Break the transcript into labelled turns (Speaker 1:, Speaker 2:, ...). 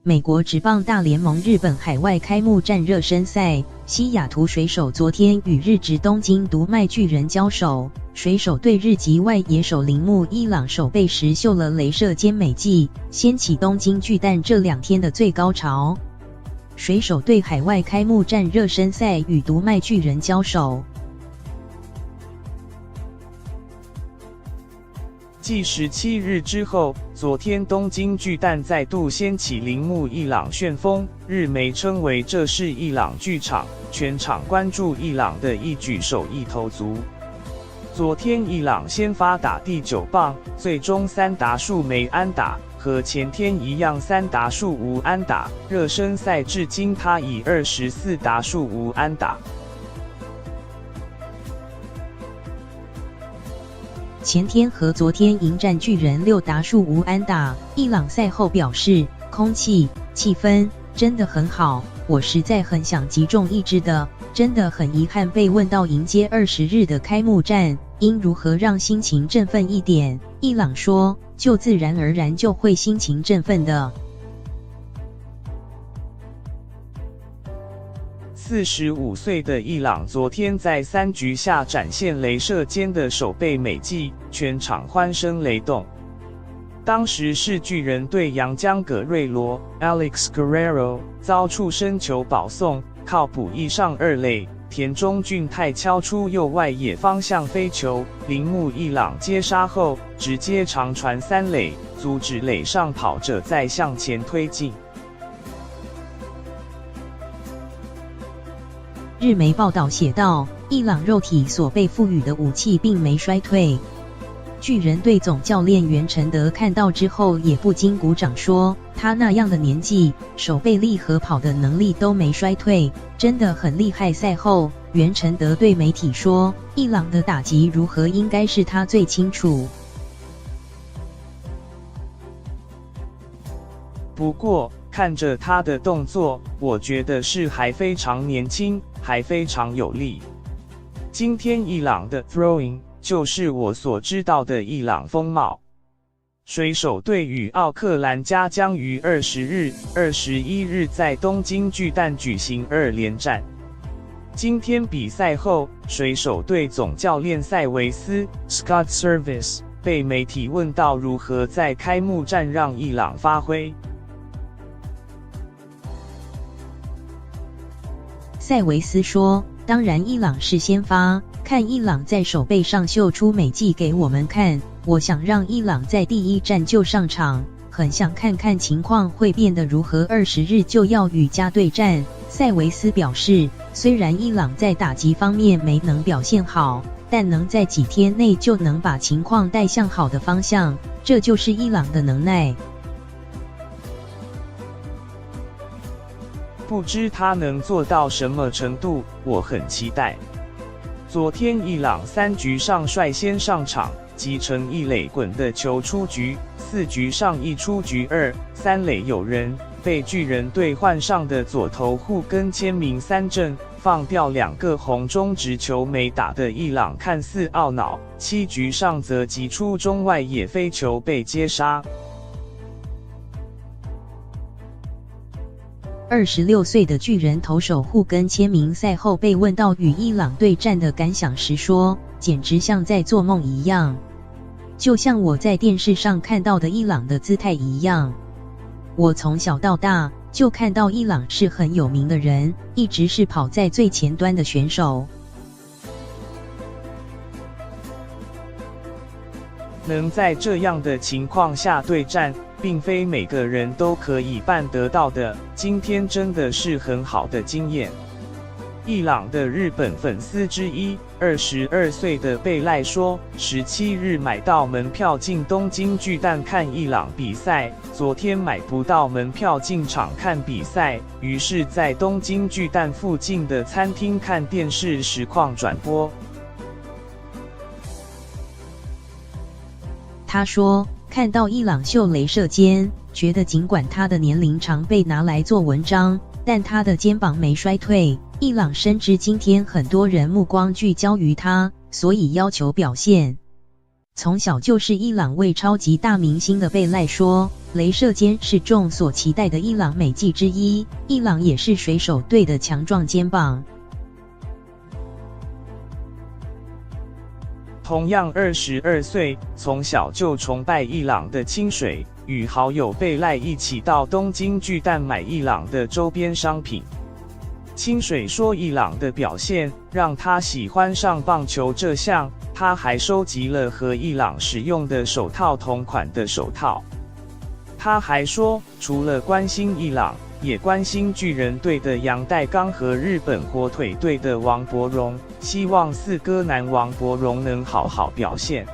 Speaker 1: 美国职棒大联盟日本海外开幕战热身赛，西雅图水手昨天与日职东京读卖巨人交手，水手队日籍外野手铃木一朗守备时秀了雷射肩美技，掀起东京巨蛋这2天的最高潮。水手队海外开幕战热身赛与读卖巨人交手。
Speaker 2: 继17日之后，昨天东京巨蛋再度掀起铃木一朗旋风，日媒称为这是一朗剧场，全场关注一朗的一举手一投足。昨天一朗先发打第9棒，最终3打数没安打，和前天一样3打数无安打。热身赛至今他以24打数无安打。
Speaker 1: 前天和昨天迎战巨人6打数无安打，一朗赛后表示，气氛真的很好，我实在很想击中一支的，真的很遗憾被问到迎接20日的开幕战，应如何让心情振奋一点，一朗说，就自然而然就会心情振奋的。
Speaker 2: 45岁的一朗昨天在3局下展现雷射肩的守备美技，全场欢声雷动。当时是巨人队洋将葛瑞罗 Alex Guerrero 遭触身球保送，靠补一上2垒，田中俊太敲出右外野方向飞球，铃木一朗接杀后直接长传3垒，阻止垒上跑者再向前推进。
Speaker 1: 日媒报道写道，一朗肉体所被赋予的武器并没衰退。巨人队总教练袁成德看到之后也不禁鼓掌说，他那样的年纪，守备力和跑的能力都没衰退，真的很厉害。赛后，袁成德对媒体说，一朗的打击如何应该是他最清楚。
Speaker 2: 不过，看着他的动作，我觉得是还非常年轻，还非常有力。今天一朗的 throwing 就是我所知道的一朗风貌。水手队与奥克兰加将于20日、21日在东京巨蛋举行2连战。今天比赛后，水手队总教练塞维斯 Scott Service 被媒体问到如何在开幕战让一朗发挥。
Speaker 1: 塞维斯说，当然伊朗是先发，看伊朗在手背上秀出美技给我们看，我想让伊朗在第一战就上场，很想看看情况会变得如何。20日就要与加对战，塞维斯表示，虽然伊朗在打击方面没能表现好，但能在几天内就能把情况带向好的方向，这就是伊朗的能耐。
Speaker 2: 不知他能做到什么程度，我很期待。昨天伊朗3局上率先上场，击成一垒滚的球出局，4局上一出局2、3垒有人，被巨人队换上的左投户根签名3振，放掉2个红中直球没打的伊朗看似懊恼，7局上则击出中外野飞球被接杀。
Speaker 1: 26岁的巨人投手户根签名赛后被问到与伊朗对战的感想时说，简直像在做梦一样，就像我在电视上看到的伊朗的姿态一样。我从小到大就看到伊朗是很有名的人，一直是跑在最前端的选手。
Speaker 2: 能在这样的情况下对战，并非每个人都可以办得到的，今天真的是很好的经验。伊朗的日本粉丝之一，22岁的贝赖说，17日买到门票进东京巨蛋看伊朗比赛，昨天买不到门票进场看比赛，于是在东京巨蛋附近的餐厅看电视实况转播。
Speaker 1: 他说，看到伊朗秀雷射肩，觉得尽管他的年龄常被拿来做文章，但他的肩膀没衰退。伊朗深知今天很多人目光聚焦于他，所以要求表现。从小就是伊朗位超级大明星的贝赖说，镭射肩是众所期待的伊朗美技之一，伊朗也是水手队的强壮肩膀。
Speaker 2: 同样22岁，从小就崇拜伊朗的清水，与好友贝赖一起到东京巨蛋买伊朗的周边商品。清水说，伊朗的表现让他喜欢上棒球这项，他还收集了和伊朗使用的手套同款的手套。他还说，除了关心伊朗，也关心巨人队的杨代刚和日本火腿队的王柏融，希望四哥男王柏融能好好表现。